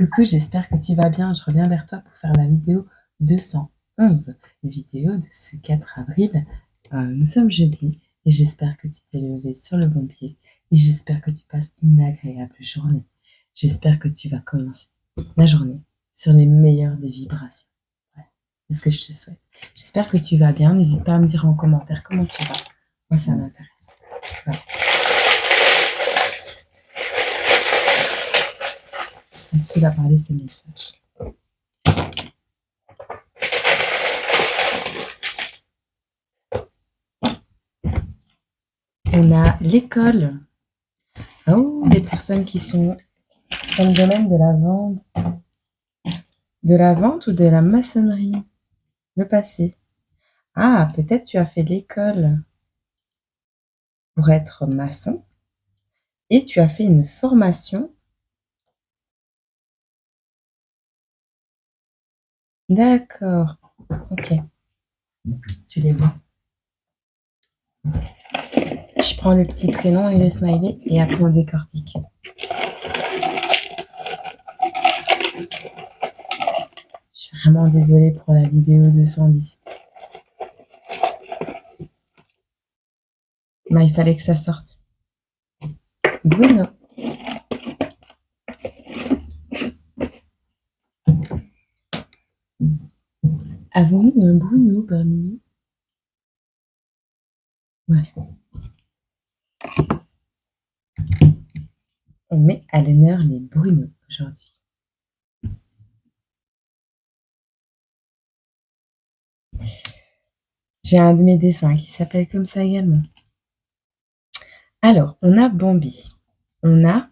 Coucou, j'espère que tu vas bien. Je reviens vers toi pour faire la vidéo 211, vidéo de ce 4 avril. Nous sommes jeudi et j'espère que tu t'es levé sur le bon pied et j'espère que tu passes une agréable journée. J'espère que tu vas commencer la journée sur les meilleures des vibrations. Ouais, c'est ce que je te souhaite. J'espère que tu vas bien. N'hésite pas à me dire en commentaire comment tu vas. Moi, ça m'intéresse. Voilà. Qui va parler ce message. On a l'école. Oh, des personnes qui sont dans le domaine de la vente. De la vente ou de la maçonnerie. Le passé. Ah, peut-être tu as fait l'école pour être maçon et tu as fait une formation. D'accord. Ok. Tu les vois. Je prends le petit prénom et le smiley et après on décortique. Je suis vraiment désolée pour la vidéo 210. Mais il fallait que ça sorte. Bruno. Avons-nous un Bruno parmi nous? Voilà. On met à l'honneur les Bruno aujourd'hui. J'ai un de mes défunts qui s'appelle comme ça également. Alors, on a Bambi. On a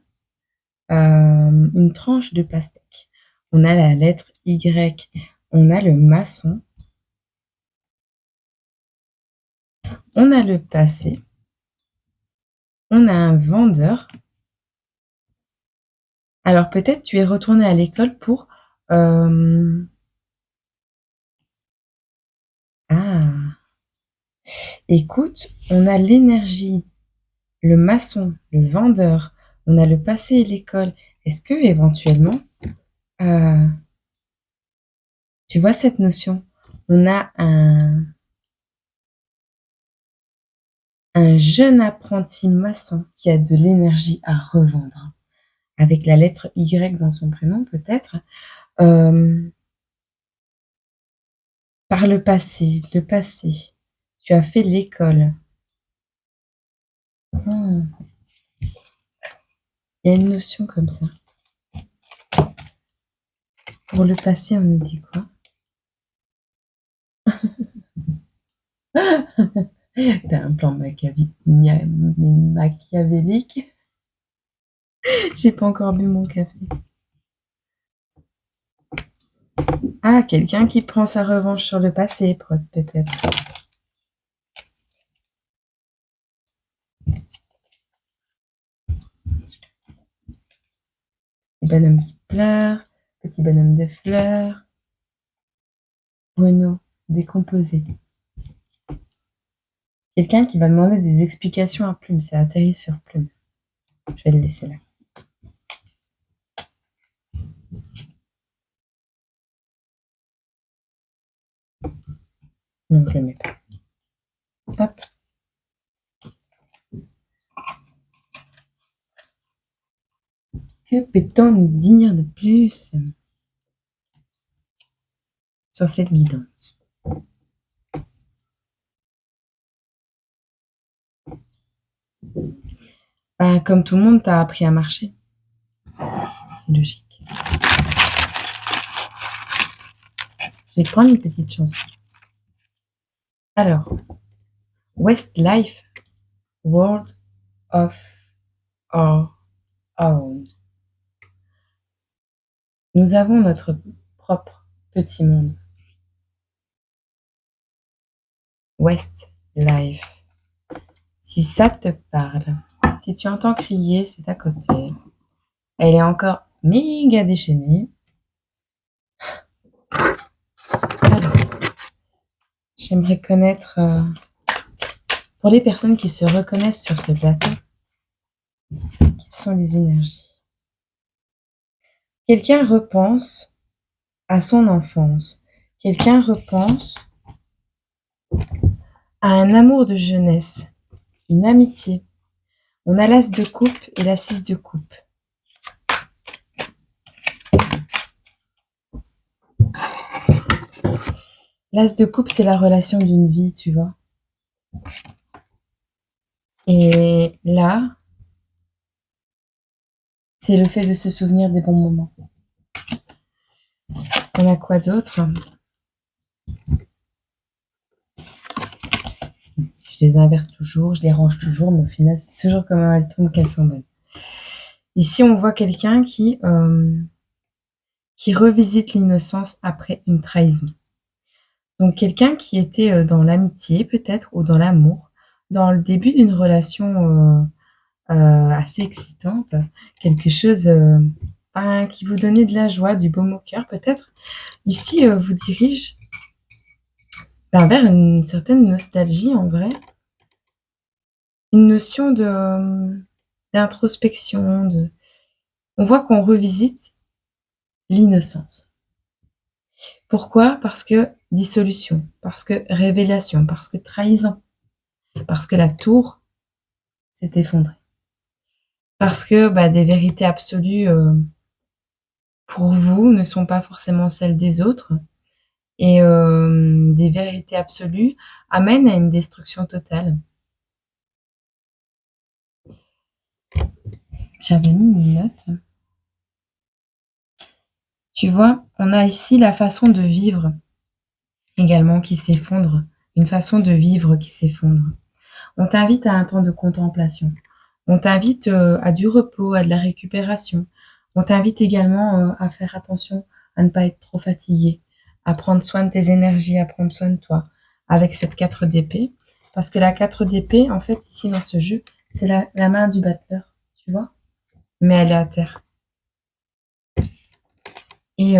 une tranche de pastèque. On a la lettre Y. On a le maçon. On a le passé. On a un vendeur. Alors, peut-être tu es retourné à l'école pour... Ah, écoute, on a l'énergie, le maçon, le vendeur, on a le passé et l'école. Est-ce que éventuellement, tu vois cette notion? On a un jeune apprenti maçon qui a de l'énergie à revendre, avec la lettre Y dans son prénom peut-être. Par le passé, tu as fait l'école. Il y a une notion comme ça. Pour le passé, on nous dit quoi? T'as un plan machiavélique? J'ai pas encore bu mon café. Ah, quelqu'un qui prend sa revanche sur le passé, peut-être. Petit bonhomme qui pleure, petit bonhomme de fleurs. Bruno, décomposé. Quelqu'un qui va demander des explications à Plume, c'est atterri sur Plume. Je vais le laisser là. Non, je le mets pas. Hop. Que peut-on nous dire de plus sur cette guidance? Comme tout le monde, t'as appris à marcher. C'est logique. Je vais prendre une petite chanson. Alors, Westlife, World of Our Own. Nous avons notre propre petit monde. Westlife. Si ça te parle, si tu entends crier, c'est à côté. Elle est encore méga déchaînée. Alors, j'aimerais connaître, pour les personnes qui se reconnaissent sur ce plateau, quelles sont les énergies? Quelqu'un repense à son enfance. Quelqu'un repense à un amour de jeunesse, une amitié. On a l'as de coupe et la 6 de coupe. L'as de coupe, c'est la relation d'une vie, tu vois. Et là, c'est le fait de se souvenir des bons moments. On a quoi d'autre? Je les inverse toujours, je les range toujours, mais au final, c'est toujours comme elles tombent qu'elles sont bonnes. Ici, on voit quelqu'un qui revisite l'innocence après une trahison. Donc, quelqu'un qui était dans l'amitié, peut-être, ou dans l'amour, dans le début d'une relation assez excitante, quelque chose qui vous donnait de la joie, du baume au cœur, peut-être. Ici, vous dirige vers une certaine nostalgie, en vrai. Une notion d'introspection. On voit qu'on revisite l'innocence. Pourquoi? Parce que dissolution, parce que révélation, parce que trahison, parce que la tour s'est effondrée. Parce que des vérités absolues pour vous ne sont pas forcément celles des autres. Et des vérités absolues amènent à une destruction totale. J'avais mis une note. Tu vois, on a ici la façon de vivre également qui s'effondre, une façon de vivre qui s'effondre. On t'invite à un temps de contemplation. On t'invite à du repos, à de la récupération. On t'invite également à faire attention à ne pas être trop fatigué, à prendre soin de tes énergies, à prendre soin de toi avec cette 4 d'épée. Parce que la 4 d'épée, en fait, ici dans ce jeu, c'est la main du battleur, tu vois, mais elle est à terre. Et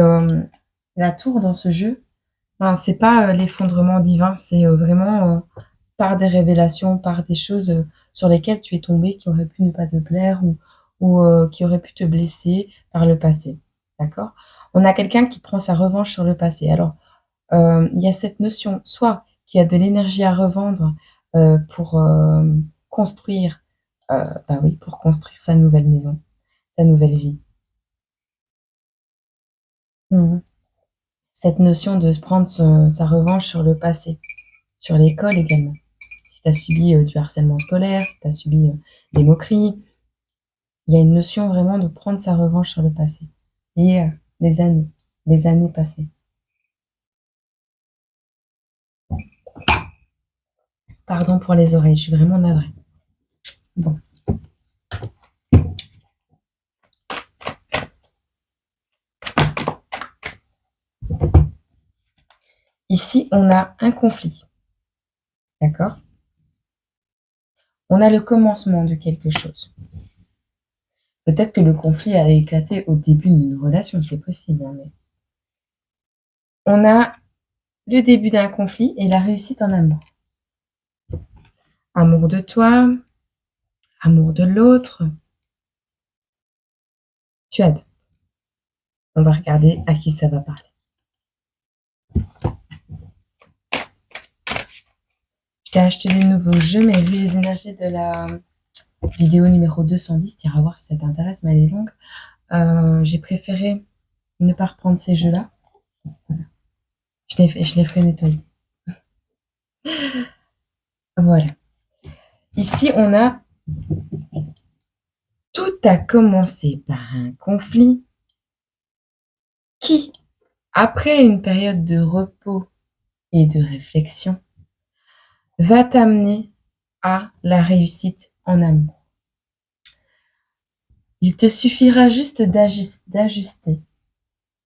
la tour dans ce jeu, c'est pas l'effondrement divin, c'est vraiment par des révélations, par des choses sur lesquelles tu es tombé qui auraient pu ne pas te plaire ou qui auraient pu te blesser par le passé. D'accord? On a quelqu'un qui prend sa revanche sur le passé. Alors, il y a cette notion, soit qu'il y a de l'énergie à revendre pour construire, pour construire sa nouvelle maison, sa nouvelle vie. Mhm. Cette notion de prendre sa revanche sur le passé, sur l'école également. Si tu as subi du harcèlement scolaire, si tu as subi des moqueries, il y a une notion vraiment de prendre sa revanche sur le passé. Et les années passées. Pardon pour les oreilles, je suis vraiment navrée. Bon. Ici, on a un conflit. D'accord? On a le commencement de quelque chose. Peut-être que le conflit a éclaté au début d'une relation, c'est possible. Mais on a le début d'un conflit et la réussite en amour. Amour de toi, amour de l'autre. Tu adoptes. On va regarder à qui ça va parler. Je t'ai acheté des nouveaux jeux, mais vu les énergies de la vidéo numéro 210, tu iras voir si ça t'intéresse, mais elle est longue. J'ai préféré ne pas reprendre ces jeux-là. Voilà. Je les ferai nettoyer. Voilà. Ici, on a tout a commencé par un conflit qui, après une période de repos et de réflexion, va t'amener à la réussite en amour. Il te suffira juste d'ajuster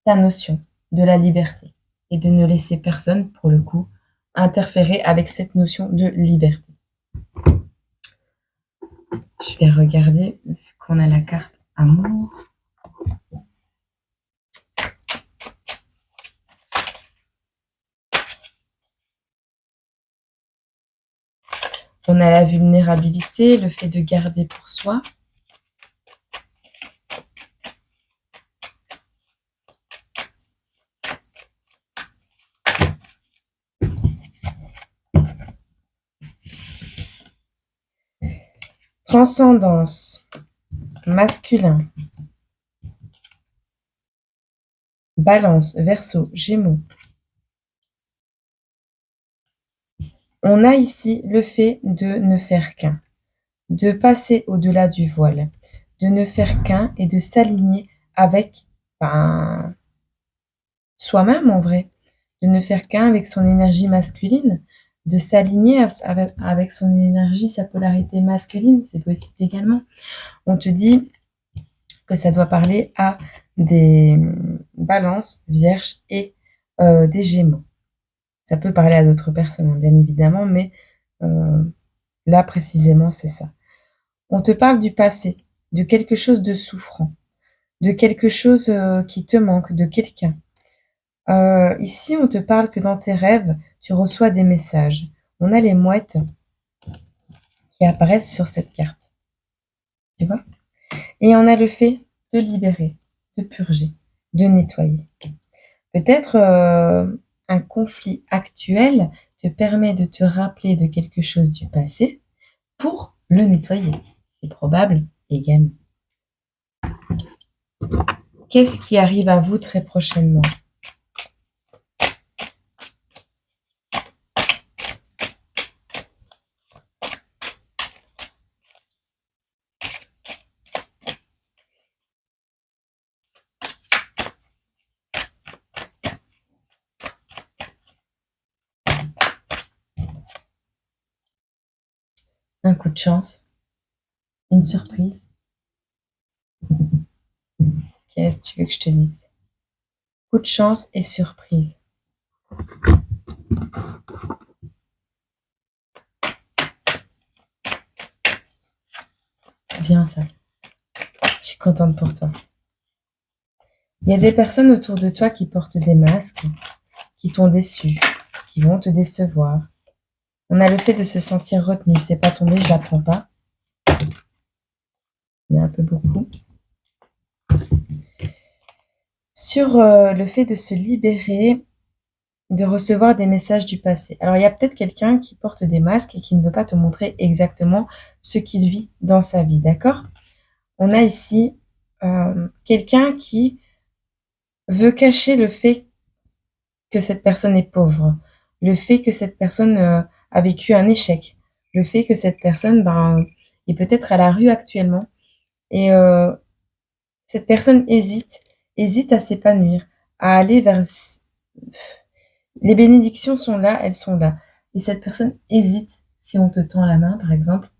ta notion de la liberté et de ne laisser personne, pour le coup, interférer avec cette notion de liberté. Je vais regarder, vu qu'on a la carte amour. On a la vulnérabilité, le fait de garder pour soi. Transcendance, masculin, Balance, Verseau, Gémeaux. On a ici le fait de ne faire qu'un, de passer au-delà du voile, de ne faire qu'un et de s'aligner avec soi-même en vrai, de ne faire qu'un avec son énergie masculine, de s'aligner avec son énergie, sa polarité masculine, c'est possible également. On te dit que ça doit parler à des balances, vierges et des gémeaux. Ça peut parler à d'autres personnes, bien évidemment, mais là, précisément, c'est ça. On te parle du passé, de quelque chose de souffrant, de quelque chose qui te manque, de quelqu'un. Ici, on te parle que dans tes rêves, tu reçois des messages. On a les mouettes qui apparaissent sur cette carte. Tu vois? Et on a le fait de libérer, de purger, de nettoyer. Peut-être un conflit actuel te permet de te rappeler de quelque chose du passé pour le nettoyer. C'est probable également. Qu'est-ce qui arrive à vous très prochainement? Un coup de chance, une surprise. Qu'est-ce que tu veux que je te dise? Coup de chance et surprise. Bien ça. Je suis contente pour toi. Il y a des personnes autour de toi qui portent des masques, qui t'ont déçu, qui vont te décevoir. On a le fait de se sentir retenu. C'est pas tombé, je l'apprends pas. Il y a un peu beaucoup. Sur le fait de se libérer, de recevoir des messages du passé. Alors, il y a peut-être quelqu'un qui porte des masques et qui ne veut pas te montrer exactement ce qu'il vit dans sa vie, d'accord? On a ici quelqu'un qui veut cacher le fait que cette personne est pauvre, le fait que cette personne a vécu un échec, le fait que cette personne est peut-être à la rue actuellement et cette personne hésite à s'épanouir, à aller vers... Les bénédictions sont là, elles sont là. Et cette personne hésite, si on te tend la main par exemple,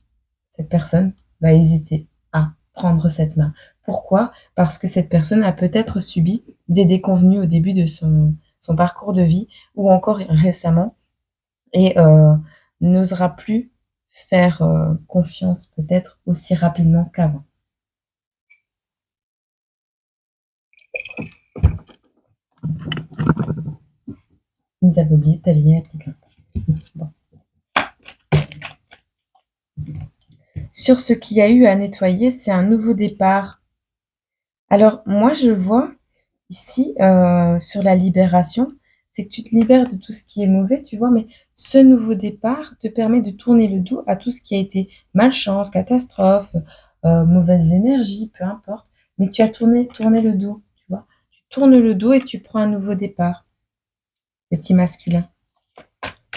cette personne va hésiter à prendre cette main. Pourquoi? Parce que cette personne a peut-être subi des déconvenues au début de son parcours de vie ou encore récemment et n'osera plus faire confiance peut-être aussi rapidement qu'avant. Vous avez oublié d'allumer la petite lampe. Bon. Sur ce qu'il y a eu à nettoyer, c'est un nouveau départ. Alors moi je vois ici sur la libération, c'est que tu te libères de tout ce qui est mauvais, tu vois, mais ce nouveau départ te permet de tourner le dos à tout ce qui a été malchance, catastrophe, mauvaise énergie, peu importe. Mais tu as tourné le dos, tu vois. Tu tournes le dos et tu prends un nouveau départ. Petit masculin.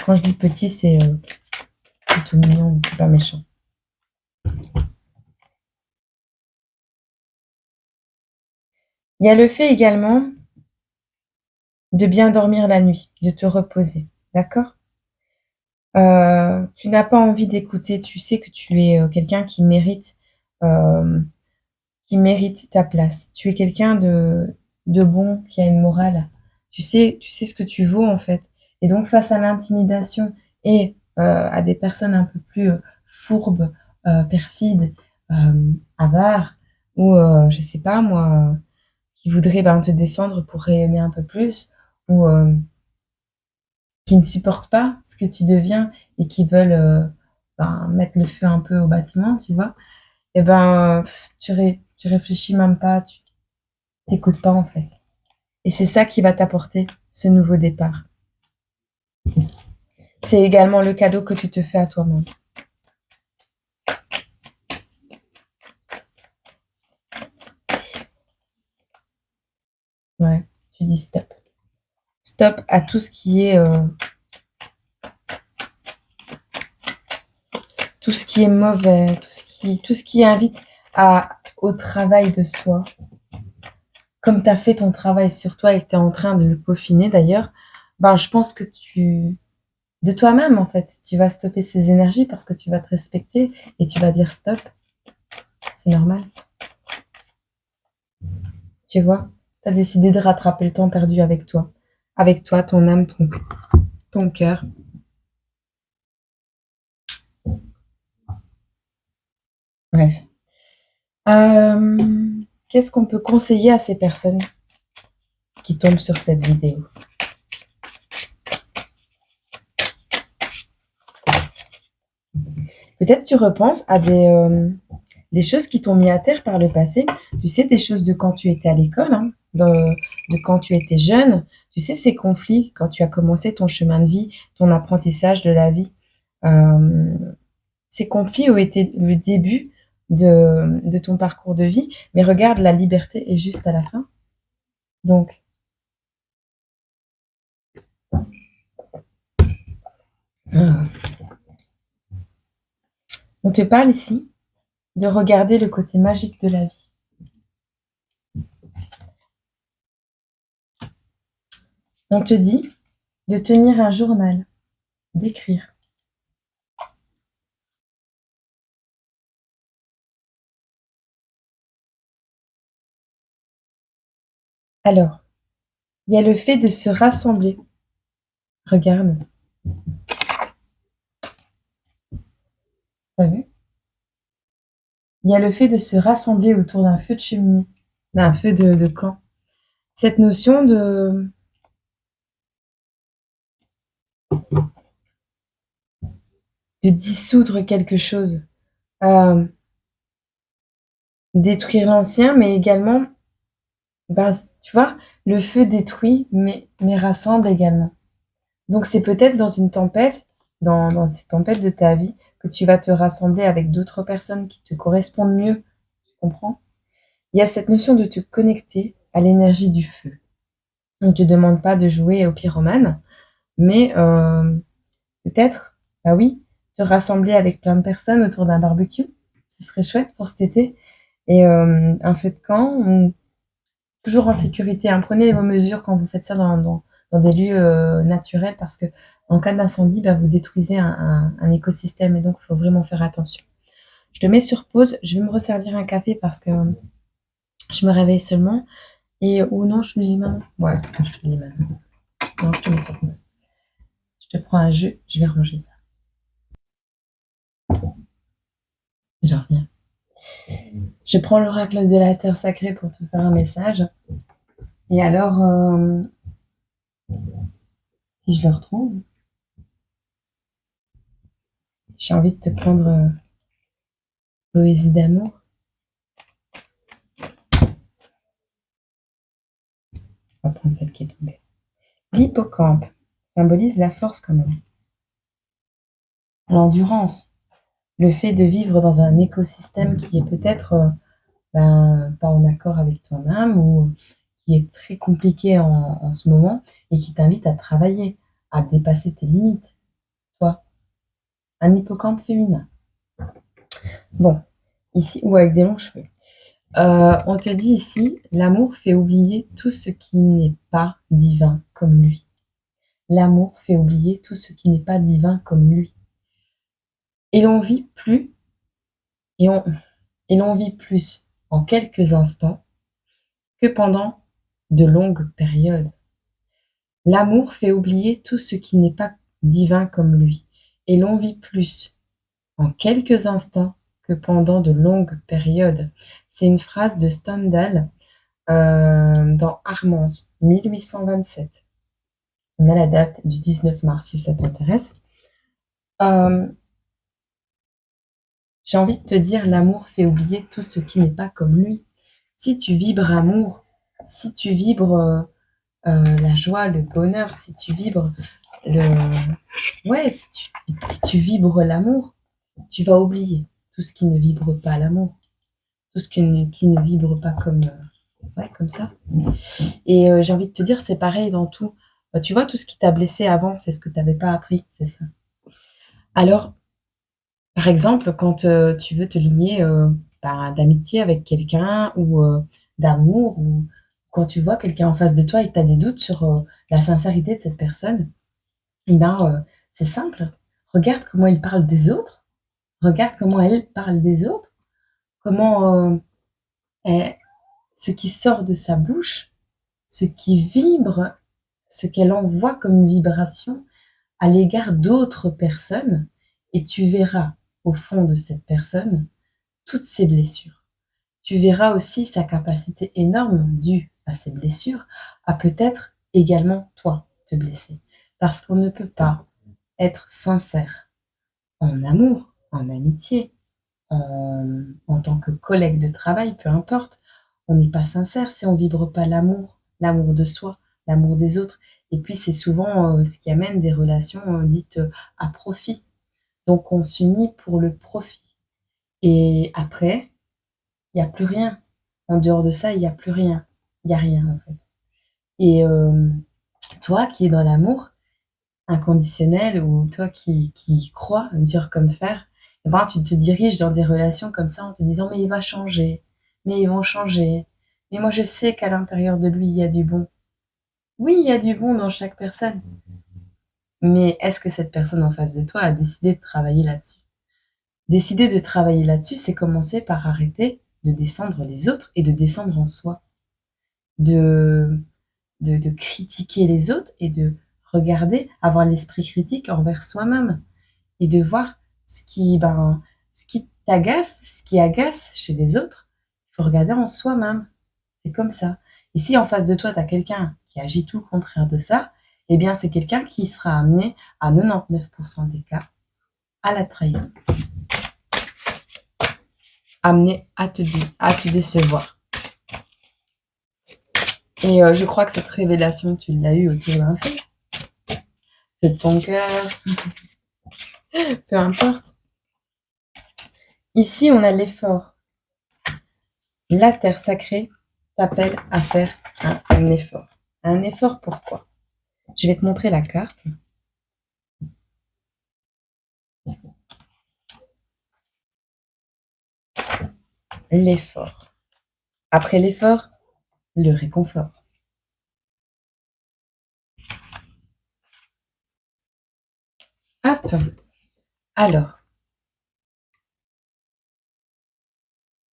Quand je dis petit, c'est plutôt mignon, c'est pas méchant. Il y a le fait également de bien dormir la nuit, de te reposer, d'accord? Tu n'as pas envie d'écouter, tu sais que tu es quelqu'un euh, qui mérite ta place. Tu es quelqu'un de bon, qui a une morale. Tu sais ce que tu vaux en fait. Et donc face à l'intimidation et à des personnes un peu plus fourbes, perfides, avares, ou je sais pas moi, qui voudraient te descendre pour rayonner un peu plus, ou qui ne supportent pas ce que tu deviens et qui veulent mettre le feu un peu au bâtiment, tu vois, et tu réfléchis même pas, tu t'écoutes pas en fait. Et c'est ça qui va t'apporter ce nouveau départ. C'est également le cadeau que tu te fais à toi-même. Ouais, tu dis stop. Stop à tout ce qui est, tout ce qui est mauvais, tout ce qui invite au travail de soi. Comme tu as fait ton travail sur toi et que tu es en train de le peaufiner d'ailleurs, ben, je pense que de toi-même en fait, tu vas stopper ces énergies parce que tu vas te respecter et tu vas dire stop, c'est normal. Tu vois, tu as décidé de rattraper le temps perdu avec toi. Avec toi, ton âme, ton cœur. Bref. Qu'est-ce qu'on peut conseiller à ces personnes qui tombent sur cette vidéo? Peut-être tu repenses à des choses qui t'ont mis à terre par le passé. Tu sais, des choses de quand tu étais à l'école, hein, de quand tu étais jeune. Tu sais, ces conflits, quand tu as commencé ton chemin de vie, ton apprentissage de la vie. Euh, Ces conflits ont été le début de ton parcours de vie. Mais regarde, la liberté est juste à la fin. Donc, on te parle ici de regarder le côté magique de la vie. On te dit de tenir un journal, d'écrire. Alors, il y a le fait de se rassembler. Regarde, t'as vu? Il y a le fait de se rassembler autour d'un feu de cheminée, d'un feu de camp. Cette notion de dissoudre quelque chose, euh, détruire l'ancien, mais également, ben, tu vois, le feu détruit, mais rassemble également. Donc c'est peut-être dans une tempête, dans ces tempêtes de ta vie, que tu vas te rassembler avec d'autres personnes qui te correspondent mieux. Tu comprends? Il y a cette notion de te connecter à l'énergie du feu. On ne te demande pas de jouer au pyromane, mais peut-être, bah oui, te rassembler avec plein de personnes autour d'un barbecue. Ce serait chouette pour cet été. Et un feu de camp, toujours en sécurité, hein. Prenez vos mesures quand vous faites ça dans des lieux naturels parce que en cas d'incendie, bah, vous détruisez un écosystème et donc il faut vraiment faire attention. Je te mets sur pause, je vais me resservir un café parce que je me réveille seulement. Et ou non, je te le dis maintenant. Ouais, je te le dis maintenant. Non, je te mets sur pause. Je te prends un jeu, je vais ranger ça. J'en reviens. Je prends l'oracle de la terre sacrée pour te faire un message. Et alors, si je le retrouve, j'ai envie de te prendre poésie d'amour. On va prendre celle qui est tombée. L'hippocampe symbolise la force quand même. L'endurance. Le fait de vivre dans un écosystème qui est peut-être ben, pas en accord avec toi-même ou qui est très compliqué en ce moment et qui t'invite à travailler, à dépasser tes limites. Toi, un hippocampe féminin. Bon, ici, ou avec des longs cheveux. On te dit ici, l'amour fait oublier tout ce qui n'est pas divin comme lui. L'amour fait oublier tout ce qui n'est pas divin comme lui. Et l'on vit plus, et, on, et l'on vit plus en quelques instants que pendant de longues périodes. L'amour fait oublier tout ce qui n'est pas divin comme lui. Et l'on vit plus en quelques instants que pendant de longues périodes. C'est une phrase de Stendhal dans Armance, 1827. On a la date du 19 mars si ça t'intéresse. Euh, j'ai envie de te dire, l'amour fait oublier tout ce qui n'est pas comme lui. Si tu vibres amour, si tu vibres la joie, le bonheur, si tu vibres le... Ouais, si tu vibres l'amour, tu vas oublier tout ce qui ne vibre pas l'amour, tout ce qui ne vibre pas Ouais, comme ça. Et j'ai envie de te dire, c'est pareil dans tout. Tu vois, tout ce qui t'a blessé avant, c'est ce que tu avais pas appris, c'est ça. Alors, par exemple, quand, tu veux te lier, d'amitié avec quelqu'un ou, d'amour ou quand tu vois quelqu'un en face de toi et que tu as des doutes sur, la sincérité de cette personne, eh ben, c'est simple. Regarde comment il parle des autres, regarde comment elle parle des autres, comment, elle ce qui sort de sa bouche, ce qui vibre, ce qu'elle envoie comme vibration à l'égard d'autres personnes et tu verras au fond de cette personne toutes ses blessures. Tu verras aussi sa capacité énorme due à ses blessures à peut-être également toi te blesser. Parce qu'on ne peut pas être sincère en amour, en amitié, en tant que collègue de travail, peu importe. On n'est pas sincère si on vibre pas l'amour, l'amour de soi, l'amour des autres. Et puis c'est souvent ce qui amène des relations dites à profit. Donc on s'unit pour le profit. Et après, il n'y a plus rien. En dehors de ça, il n'y a plus rien. Il n'y a rien en fait. Et toi qui es dans l'amour inconditionnel ou toi qui y crois, dur comme fer, eh ben, tu te diriges dans des relations comme ça en te disant mais il va changer, mais ils vont changer, mais moi je sais qu'à l'intérieur de lui il y a du bon. Oui, il y a du bon dans chaque personne, mais est-ce que cette personne en face de toi a décidé de travailler là-dessus? Décider de travailler là-dessus, c'est commencer par arrêter de descendre les autres et de descendre en soi, de de critiquer les autres et de regarder, avoir l'esprit critique envers soi-même et de voir ce qui t'agace, ce qui agace chez les autres, il faut regarder en soi-même. C'est comme ça. Et si en face de toi, tu as quelqu'un qui agit tout le contraire de ça, eh bien, c'est quelqu'un qui sera amené à 99% des cas à la trahison, amené à te décevoir. Et je crois que cette révélation, tu l'as eue autour d'un fait de ton cœur, peu importe. Ici, on a l'effort. La terre sacrée t'appelle à faire un effort. Un effort pourquoi? Je vais te montrer la carte. L'effort. Après l'effort, le réconfort. Hop. Alors,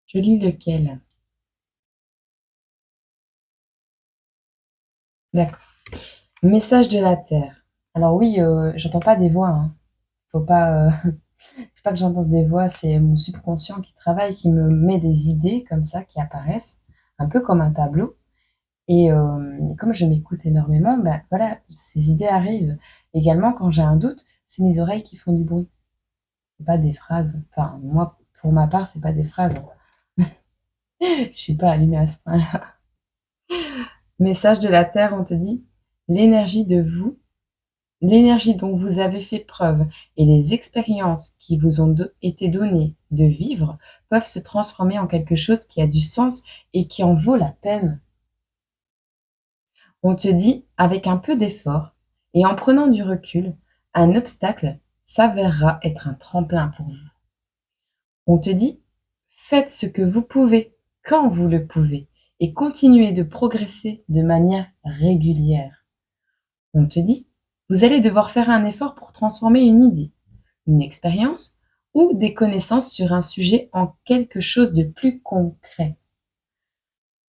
je lis lequel? D'accord. Message de la terre. Alors oui, j'entends pas des voix, hein. Faut pas, c'est pas que j'entends des voix, c'est mon subconscient qui travaille, qui me met des idées comme ça qui apparaissent, un peu comme un tableau. Et comme je m'écoute énormément, bah, voilà, ces idées arrivent. Également, quand j'ai un doute, c'est mes oreilles qui font du bruit. C'est pas des phrases. Enfin, moi, pour ma part, c'est pas des phrases, hein. Je suis pas allumée à ce point-là. Message de la Terre, on te dit, l'énergie de vous, l'énergie dont vous avez fait preuve et les expériences qui vous ont été données de vivre peuvent se transformer en quelque chose qui a du sens et qui en vaut la peine. On te dit, avec un peu d'effort et en prenant du recul, un obstacle s'avérera être un tremplin pour vous. On te dit, faites ce que vous pouvez quand vous le pouvez et continuez de progresser de manière régulière. On te dit, vous allez devoir faire un effort pour transformer une idée, une expérience ou des connaissances sur un sujet en quelque chose de plus concret.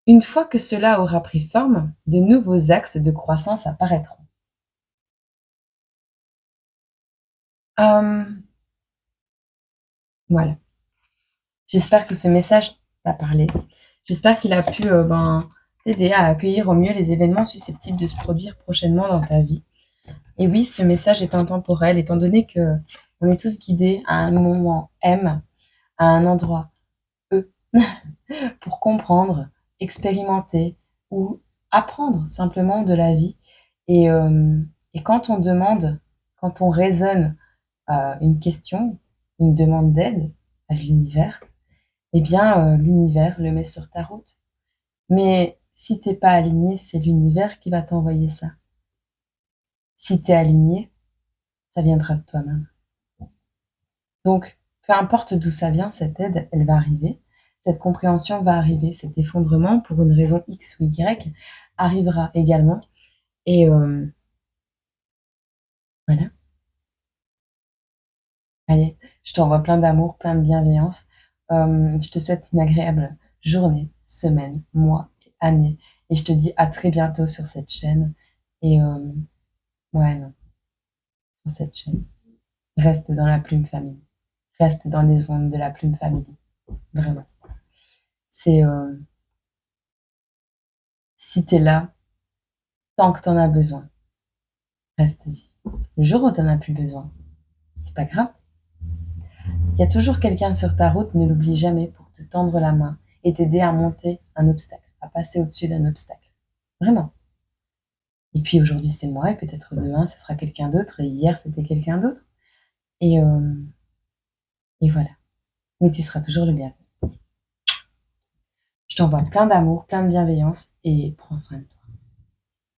Une fois que cela aura pris forme, de nouveaux axes de croissance apparaîtront. Hem, voilà. J'espère que ce message t'a parlé. J'espère qu'il a pu, t'aider à accueillir au mieux les événements susceptibles de se produire prochainement dans ta vie. Et oui, ce message est intemporel étant donné qu'on est tous guidés à un moment M, à un endroit E, pour comprendre, expérimenter ou apprendre simplement de la vie. Et quand on demande, quand on raisonne, une question, une demande d'aide à l'univers, eh bien, l'univers le met sur ta route. Mais si t'es pas aligné, c'est l'univers qui va t'envoyer ça. Si tu es aligné, ça viendra de toi-même. Donc, peu importe d'où ça vient, cette aide, elle va arriver. Cette compréhension va arriver. Cet effondrement, pour une raison X ou Y, arrivera également. Et voilà. Allez, je t'envoie plein d'amour, plein de bienveillance. Je te souhaite une agréable journée, semaine, mois, année. Et je te dis à très bientôt sur cette chaîne. Et ouais, non, sur cette chaîne. Reste dans la plume famille. Reste dans les ondes de la plume famille. Vraiment. C'est si t'es là, tant que t'en as besoin, reste-y. Le jour où t'en as plus besoin, c'est pas grave. Il y a toujours quelqu'un sur ta route, ne l'oublie jamais, pour te tendre la main et t'aider à monter un obstacle, à passer au-dessus d'un obstacle. Vraiment. Et puis aujourd'hui c'est moi, et peut-être demain ce sera quelqu'un d'autre, et hier c'était quelqu'un d'autre. Et, euh, et voilà. Mais tu seras toujours le bienvenu. Je t'envoie plein d'amour, plein de bienveillance, et prends soin de toi.